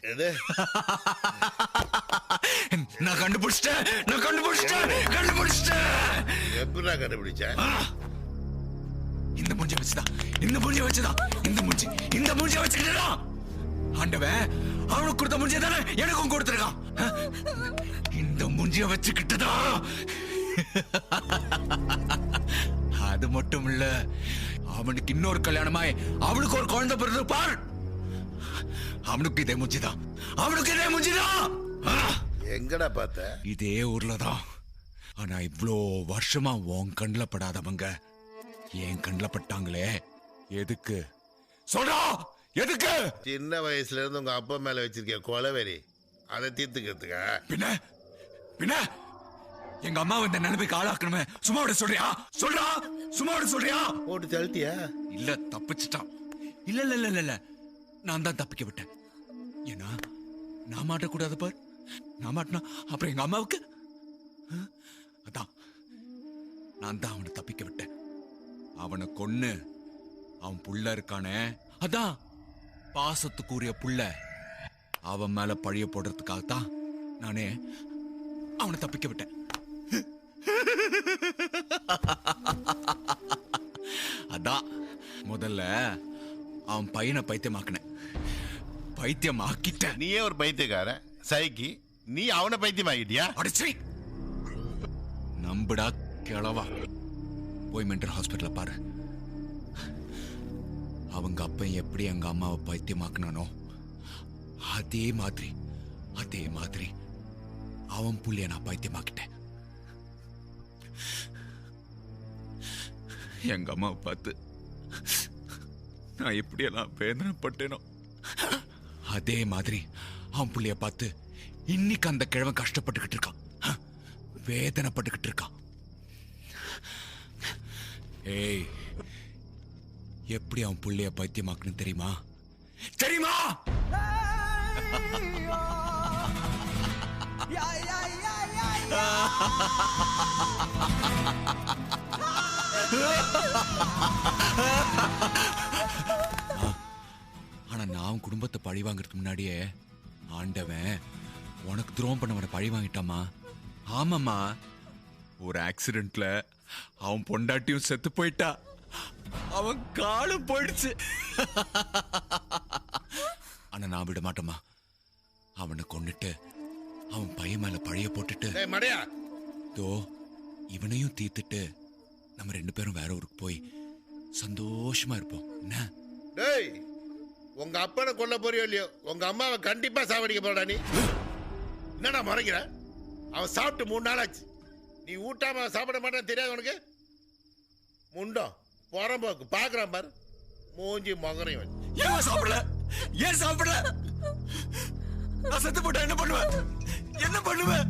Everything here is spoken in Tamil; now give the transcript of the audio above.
எது? நான் கண்டுபிடிச்சிட்டேன். எப்படா கண்டுபிடிச்ச? இந்த மூஞ்சி வச்சுதான். இந்த மூஞ்சி வச்சுக்கிட்டா ஆண்டவன் அவனுக்கு கொடுத்த மூஞ்சிய தானே எனக்கும் கொடுத்துருக்கான். இந்த மூஞ்சிய வச்சுக்கிட்டுதா. அது மட்டும் இல்ல, அவனுக்கு இன்னொரு கல்யாணமாய் அவனுக்கு ஒரு குழந்தை பிறகு பார். அவனுக்கு இதே மூஞ்சிதான். எங்கடா பார்த்த? இதே ஊர்லதான். ஆனா இவ்ளோ வருஷமா உன் கண்ணுல படாதவங்க என் கண்ணுல பட்டாங்களே. எதுக்கு சொல்றா? எதுக்கு? சின்ன வயசுல இருந்து உங்க அப்பா மேல வச்சிருக்க கொலவெறி, அதை தீர்த்துக்கிறதுக்கா? பின்ன எங்க அம்மா இந்த நிலைமைக்கு ஆளாக்கணுமே சும்மா விட சொல்றியா? போட்டு தள்ளிட்டியா? இல்ல, தப்பிச்சிட்டான். இல்ல நான் தான் தப்பிக்க விட்டேன். ஏன்னா நான் மாட்டக்கூடாது பார். நான் மாட்டினா அப்புறம் எங்க அம்மாவுக்கு. அதான் நான் தான் அவனை தப்பிக்க விட்டேன். அவனை கொன்னு அவன் புள்ள இருக்கானே, அதான் பாசத்துக்குரிய புள்ள, அவன் மேல பழிய போடுறதுக்காகத்தான் நானே அவனை தப்பிக்க விட்டேன். அதான் முதல்ல அவன் பையனை பைத்தியமாக்கினேன். நீயே ஒரு பைத்தியக்காரன் சைக்கி, நீ அவனை பைத்தியமாக்கிட்டியா? அடிச்சு நம்புடா கிழவா. போய் மென்டல் ஹாஸ்பிட்டல பாரு. அவங்க அப்ப எப்படி எங்க அம்மாவை பைத்தியமாக்குனானோ அதே மாதிரி அவன் புள்ளிய நான் பைத்தியமாக்கிட்டேன். எங்க அம்மாவை பார்த்து நான் எப்படியெல்லாம் வேதனைப்பட்டேனோ அதே மாதிரி அவன் புள்ளிய பார்த்து இன்னைக்கு அந்த கிழவன் கஷ்டப்பட்டுக்கிட்டு இருக்கான், வேதனைப்பட்டுக்கிட்டு இருக்கான். ஏய், எப்படி அவன் புள்ளைய பைத்தியமாக்கணும் தெரியுமா? ஆனா நான் குடும்பத்தை பழி வாங்கறதுக்கு முன்னாடியே ஆண்டவன் உனக்கு துரோகம் பண்ணவனை பழி வாங்கிட்டாமா. ஆமாமா, ஒரு ஆக்சிடென்ட்ல அவன் பொண்டாட்டியும் செத்து போயிட்டா. அவன் காலம் போயிடுச்சு. ஆனா நான் விட மாட்டோமா. அவனை கொன்னுட்டு அவன் பையன் மேல பழைய போட்டுட்டு தோ இவனையும் தீர்த்துட்டு நம்ம 2 பேரும் வேற ஊருக்கு போய் சந்தோஷமா இருப்போம். என்ன? டேய், உங்க அப்பனை கொல்ல போறியோ இல்லையோ, உங்க அம்மாவை கண்டிப்பா சாவடிக்க போறடா. நீ என்னடா மறைக்கிற? அவன் சாப்பிட்டு 3 நாள் ஆச்சு. நீ ஊட்டாம சாப்பிட மாட்டான்னு தெரியாது உனக்கு? முண்டம் புறம்போக்கு பாக்குறான் பாரு, மூஞ்சி மகரையும். ஏன் சாப்பிடல? நான் செத்து போட்டா என்ன பண்ணுவேன்?